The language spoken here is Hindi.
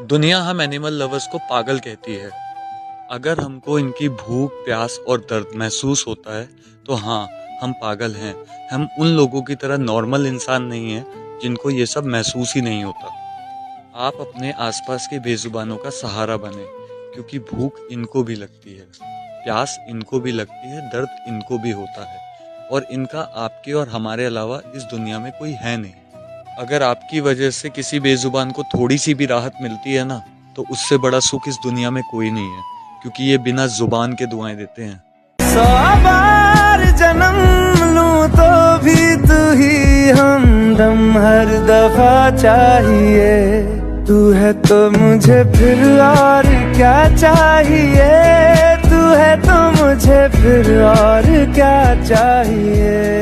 दुनिया हम एनिमल लवर्स को पागल कहती है। अगर हमको इनकी भूख, प्यास और दर्द महसूस होता है तो हाँ, हम पागल हैं। हम उन लोगों की तरह नॉर्मल इंसान नहीं हैं जिनको ये सब महसूस ही नहीं होता। आप अपने आसपास के बेजुबानों का सहारा बने, क्योंकि भूख इनको भी लगती है, प्यास इनको भी लगती है, दर्द इनको भी होता है, और इनका आपके और हमारे अलावा इस दुनिया में कोई है नहीं। अगर आपकी वजह से किसी बेजुबान को थोड़ी सी भी राहत मिलती है ना, तो उससे बड़ा सुख इस दुनिया में कोई नहीं है, क्योंकि ये बिना जुबान के दुआएं देते हैं। 100 बार जन्म लूं तो भी तू ही हमदम हर दफा चाहिए। तू है तो मुझे फिर और क्या चाहिए, तू है तो मुझे फिर और क्या चाहिए।